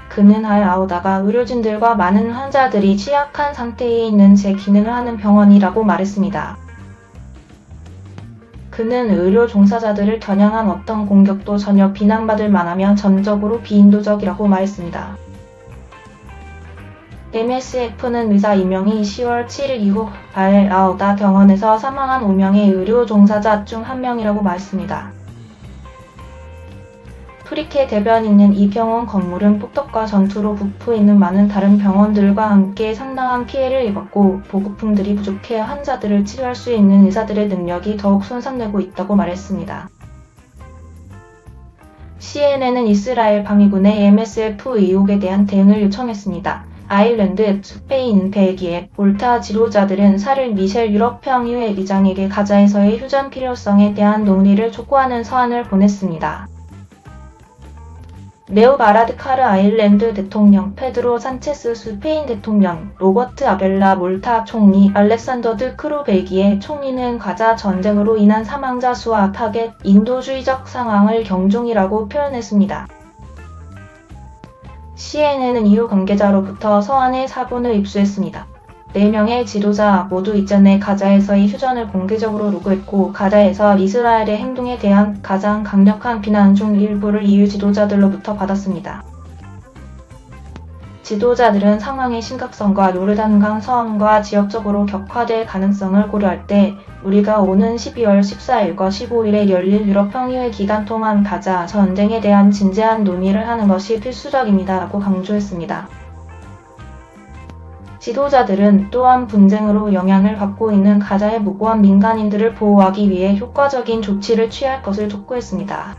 그는 아우다가 의료진들과 많은 환자들이 취약한 상태에 있는 제 기능을 하는 병원이라고 말했습니다. 그는 의료 종사자들을 겨냥한 어떤 공격도 전혀 비난받을 만하며 전적으로 비인도적이라고 말했습니다. MSF는 의사 이명이 10월 7일 이후 아우다 병원에서 사망한 5명의 의료 종사자 중 한 명이라고 말했습니다. 프리케 대변인은 이 병원 건물은 폭격과 전투로 부풀어 있는 많은 다른 병원들과 함께 상당한 피해를 입었고 보급품들이 부족해 환자들을 치료할 수 있는 의사들의 능력이 더욱 손상되고 있다고 말했습니다. CNN은 이스라엘 방위군의 MSF 의혹에 대한 대응을 요청했습니다. 아일랜드, 스페인, 벨기에, 몰타 지도자들은 사를 미셸 유럽 평의회 의장에게 가자에서의 휴전 필요성에 대한 논의를 촉구하는 서한을 보냈습니다. 레오 바라드카르 아일랜드 대통령, 페드로 산체스 스페인 대통령, 로버트 아벨라 몰타 총리, 알렉산더 드 크루 벨기에 총리는 가자 전쟁으로 인한 사망자 수와 타겟, 인도주의적 상황을 경중이라고 표현했습니다. CNN은 이후 관계자로부터 서한의 사본을 입수했습니다. 4명의 지도자 모두 이전에 가자에서의 휴전을 공개적으로 요구했고 가자에서 이스라엘의 행동에 대한 가장 강력한 비난 중 일부를 EU 지도자들로부터 받았습니다. 지도자들은 상황의 심각성과 요르단강 상황과 지역적으로 격화될 가능성을 고려할 때 우리가 오는 12월 14일과 15일에 열릴 유럽 평의회 기간 동안 가자 전쟁에 대한 진지한 논의를 하는 것이 필수적입니다. 라고 강조했습니다. 지도자들은 또한 분쟁으로 영향을 받고 있는 가자의 무고한 민간인들을 보호하기 위해 효과적인 조치를 취할 것을 촉구했습니다.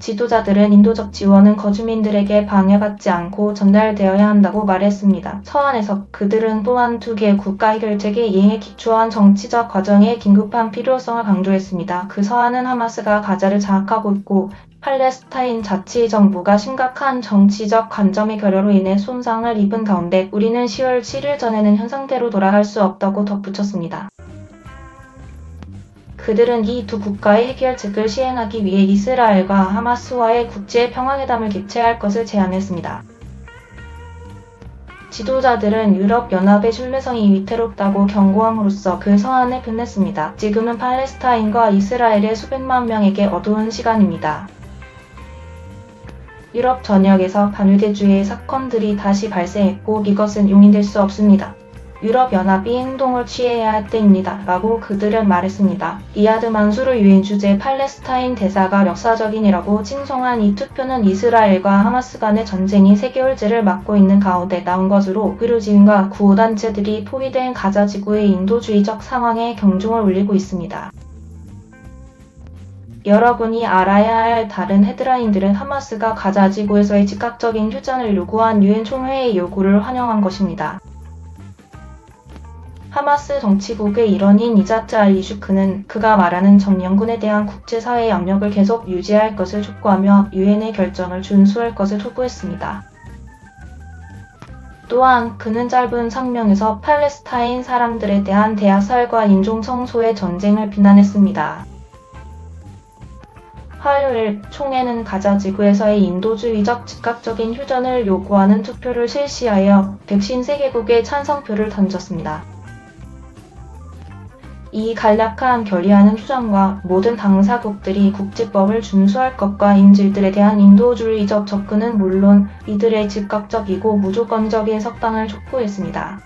지도자들은 인도적 지원은 거주민들에게 방해받지 않고 전달되어야 한다고 말했습니다. 서한에서 그들은 또한 2개 국가 해결책의 이행에 기초한 정치적 과정의 긴급한 필요성을 강조했습니다. 그 서한은 하마스가 가자를 장악하고 있고 팔레스타인 자치정부가 심각한 정치적 관점의 결여로 인해 손상을 입은 가운데 우리는 10월 7일 전에는 현 상태로 돌아갈 수 없다고 덧붙였습니다. 그들은 이 두 국가의 해결책을 시행하기 위해 이스라엘과 하마스와의 국제 평화회담을 개최할 것을 제안했습니다. 지도자들은 유럽연합의 신뢰성이 위태롭다고 경고함으로써 그 서한을 끝냈습니다. 지금은 팔레스타인과 이스라엘의 수백만 명에게 어두운 시간입니다. 유럽 전역에서 반유대주의 사건들이 다시 발생했고 이것은 용인될 수 없습니다. 유럽연합이 행동을 취해야 할 때입니다. 라고 그들은 말했습니다. 이아드 만수르 유엔 주재 팔레스타인 대사가 역사적인이라고 칭송한 이 투표는 이스라엘과 하마스 간의 전쟁이 3개월째를 맞고 있는 가운데 나온 것으로 의료진과 구호단체들이 포위된 가자 지구의 인도주의적 상황에 경종을 울리고 있습니다. 여러분이 알아야 할 다른 헤드라인들은 하마스가 가자 지구에서의 즉각적인 휴전을 요구한 유엔 총회의 요구를 환영한 것입니다. 하마스 정치국의 일원인 이자트 알-이슈크는 그가 말하는 정연군에 대한 국제사회의 압력을 계속 유지할 것을 촉구하며 유엔의 결정을 준수할 것을 촉구했습니다. 또한 그는 짧은 성명에서 팔레스타인 사람들에 대한 대학살과 인종청소의 전쟁을 비난했습니다. 화요일 총회는 가자 지구에서의 인도주의적 즉각적인 휴전을 요구하는 투표를 실시하여 153개국의 찬성표를 던졌습니다. 이 간략한 결의안은 휴전과 모든 당사국들이 국제법을 준수할 것과 인질들에 대한 인도주의적 접근은 물론 이들의 즉각적이고 무조건적인 석방을 촉구했습니다.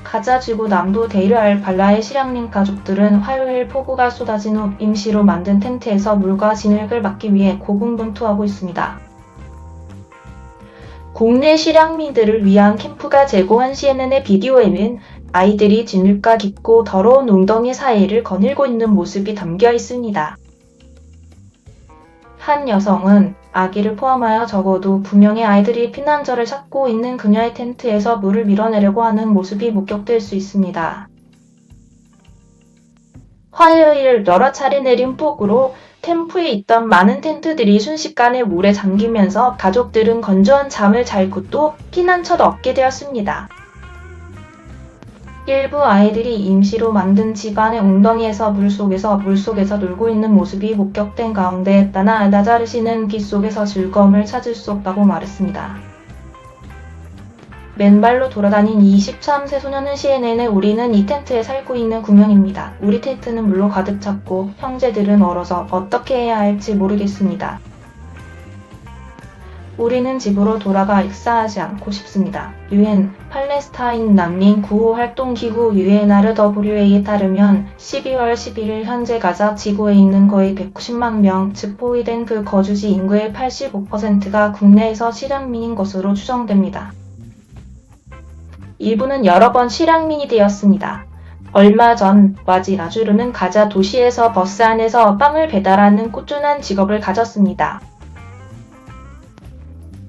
가자 지구 남부 데이르 알 발라의 시량민 가족들은 화요일 폭우가 쏟아진 후 임시로 만든 텐트에서 물과 진흙을 막기 위해 고군분투하고 있습니다. 국내 실향민들을 위한 캠프가 제공한 CNN의 비디오에는 아이들이 진흙과 깊고 더러운 웅덩이 사이를 거닐고 있는 모습이 담겨 있습니다. 한 여성은 아기를 포함하여 적어도 2명의 아이들이 피난처를 찾고 있는 그녀의 텐트에서 물을 밀어내려고 하는 모습이 목격될 수 있습니다. 화요일 여러 차례 내린 폭우로 캠프에 있던 많은 텐트들이 순식간에 물에 잠기면서 가족들은 건조한 잠을 잘 곳도 피난처도 얻게 되었습니다. 일부 아이들이 임시로 만든 집안의 웅덩이에서 물속에서 놀고 있는 모습이 목격된 가운데 나자르 씨는 빗속에서 즐거움을 찾을 수 없다고 말했습니다. 맨발로 돌아다닌 23세 소년은 CNN에 우리는 이 텐트에 살고 있는 9명입니다. 우리 텐트는 물로 가득 찼고 형제들은 얼어서 어떻게 해야 할지 모르겠습니다. 우리는 집으로 돌아가 익사하지 않고 싶습니다. 유엔 팔레스타인 난민 구호 활동 기구 UNRWA에 따르면 12월 11일 현재 가자 지구에 있는 거의 190만 명, 즉 포위된 그 거주지 인구의 85%가 국내에서 실향민인 것으로 추정됩니다. 일부는 여러 번 실향민이 되었습니다. 얼마 전 와지 아주르는 가자 도시에서 버스 안에서 빵을 배달하는 꾸준한 직업을 가졌습니다.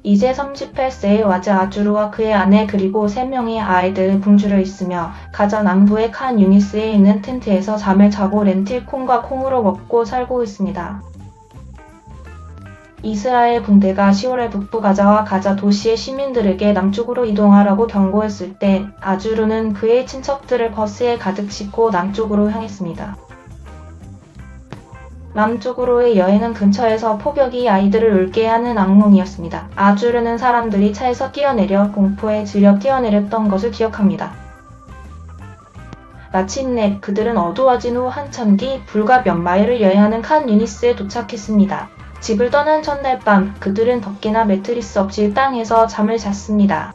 이제 38세의 와지 아주르와 그의 아내 그리고 3명의 아이들이 굶주려 있으며 가자 남부의 칸 유니스에 있는 텐트에서 잠을 자고 렌틸 콩과 콩으로 먹고 살고 있습니다. 이스라엘 군대가 10월에 북부 가자와 가자 도시의 시민들에게 남쪽으로 이동하라고 경고했을 때 아주르는 그의 친척들을 버스에 가득 싣고 남쪽으로 향했습니다. 남쪽으로의 여행은 근처에서 폭격이 아이들을 울게 하는 악몽이었습니다. 아주르는 사람들이 차에서 뛰어내려 공포에 질려 뛰어내렸던 것을 기억합니다. 마침내 그들은 어두워진 후 한참 뒤 불과 몇 마일을 여행하는 칸 유니스에 도착했습니다. 집을 떠난 첫날 밤 그들은 덮개나 매트리스 없이 땅에서 잠을 잤습니다.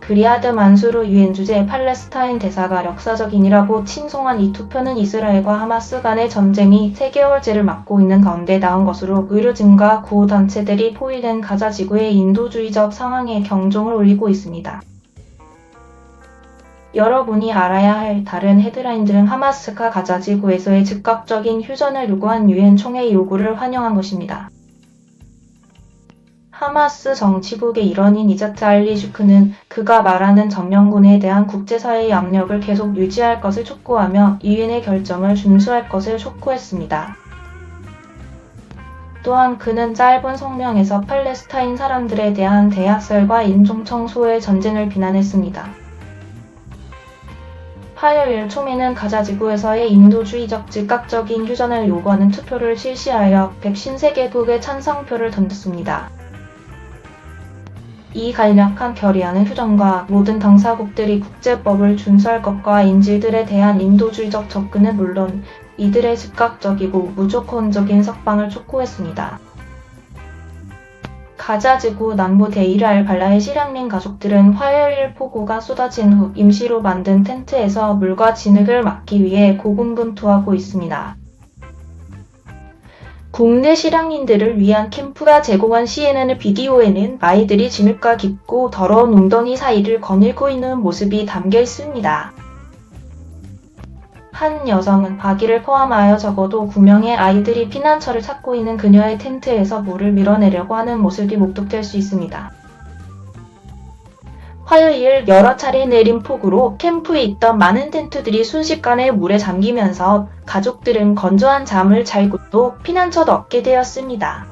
그리아드 만수르 유엔 주재 팔레스타인 대사가 역사적인이라고 칭송한 이 투표는 이스라엘과 하마스 간의 전쟁이 3개월째를 맞고 있는 가운데 나온 것으로 의료진과 구호단체들이 포위된 가자 지구의 인도주의적 상황에 경종을 울리고 있습니다. 여러분이 알아야 할 다른 헤드라인들은 하마스가 가자 지구에서의 즉각적인 휴전을 요구한 유엔 총회의 요구를 환영한 것입니다. 하마스 정치국의 일원인 이자트 알리슈크는 그가 말하는 점령군에 대한 국제사회의 압력을 계속 유지할 것을 촉구하며 유엔의 결정을 준수할 것을 촉구했습니다. 또한 그는 짧은 성명에서 팔레스타인 사람들에 대한 대학살과 인종청소의 전쟁을 비난했습니다. 화요일 총회는 가자 지구에서의 인도주의적 즉각적인 휴전을 요구하는 투표를 실시하여 153개국의 찬성표를 던졌습니다. 이 간략한 결의안은 휴전과 모든 당사국들이 국제법을 준수할 것과 인질들에 대한 인도주의적 접근은 물론 이들의 즉각적이고 무조건적인 석방을 촉구했습니다. 가자 지구 남부 데이르 알 발라의 실향민 가족들은 화요일 폭우가 쏟아진 후 임시로 만든 텐트에서 물과 진흙을 막기 위해 고군분투하고 있습니다. 국내 실향민들을 위한 캠프가 제공한 CNN 비디오에는 아이들이 진흙과 깊고 더러운 웅덩이 사이를 거닐고 있는 모습이 담겨 있습니다. 한 여성은 아기를 포함하여 적어도 9명의 아이들이 피난처를 찾고 있는 그녀의 텐트에서 물을 밀어내려고 하는 모습이 목격될 수 있습니다. 화요일 여러 차례 내린 폭우로 캠프에 있던 많은 텐트들이 순식간에 물에 잠기면서 가족들은 건조한 잠을 잘고도 피난처도 얻게 되었습니다.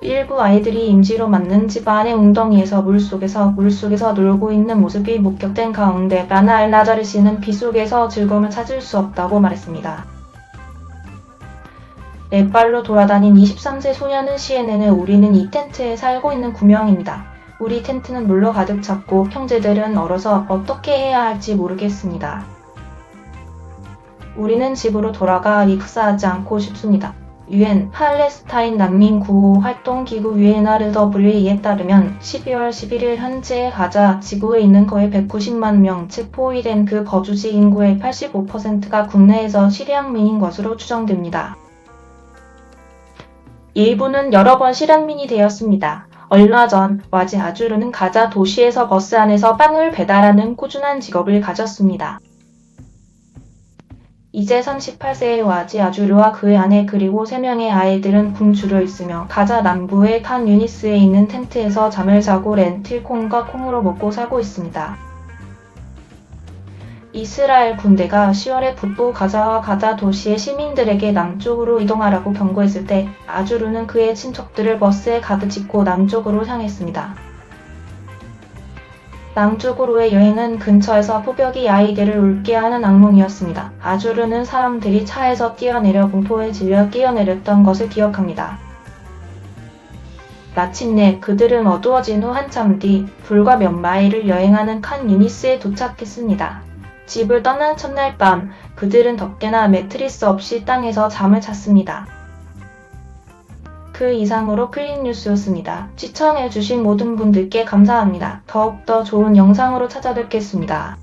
일부 아이들이 임시로 만든 집 안의 웅덩이에서 물속에서 놀고 있는 모습이 목격된 가운데 나자르 씨는 빗속에서 즐거움을 찾을 수 없다고 말했습니다. 맨발로 돌아다닌 23세 소년은 CNN에 우리는 이 텐트에 살고 있는 9명입니다. 우리 텐트는 물로 가득 찼고 형제들은 얼어서 어떻게 해야 할지 모르겠습니다. 우리는 집으로 돌아가 익사하지 않고 싶습니다. 유엔 팔레스타인 난민 구호 활동 기구 UNRWA에 따르면 12월 11일 현재 가자 지구에 있는 거의 190만 명, 즉 포위된 그 거주지 인구의 85%가 국내에서 실향민인 것으로 추정됩니다. 일부는 여러 번 실향민이 되었습니다. 얼마 전 와지 아주르는 가자 도시에서 버스 안에서 빵을 배달하는 꾸준한 직업을 가졌습니다. 이제 38세의 와지 아주르와 그의 아내 그리고 3명의 아이들은 굶주려 있으며 가자 남부의 칸 유니스에 있는 텐트에서 잠을 자고 렌틸 콩과 콩으로 먹고 살고 있습니다. 이스라엘 군대가 10월에 북부 가자와 가자 도시의 시민들에게 남쪽으로 이동하라고 경고했을 때 아주르는 그의 친척들을 버스에 가득 싣고 남쪽으로 향했습니다. 남쪽으로의 여행은 근처에서 포벽이 아이들을 울게 하는 악몽이었습니다. 아주르는 사람들이 차에서 뛰어내려 공포에 질려 뛰어내렸던 것을 기억합니다. 마침내 그들은 어두워진 후 한참 뒤 불과 몇 마일을 여행하는 칸 유니스에 도착했습니다. 집을 떠난 첫날 밤 그들은 덮개나 매트리스 없이 땅에서 잠을 잤습니다. 그 이상으로 클릭뉴스였습니다. 시청해주신 모든 분들께 감사합니다. 더욱더 좋은 영상으로 찾아뵙겠습니다.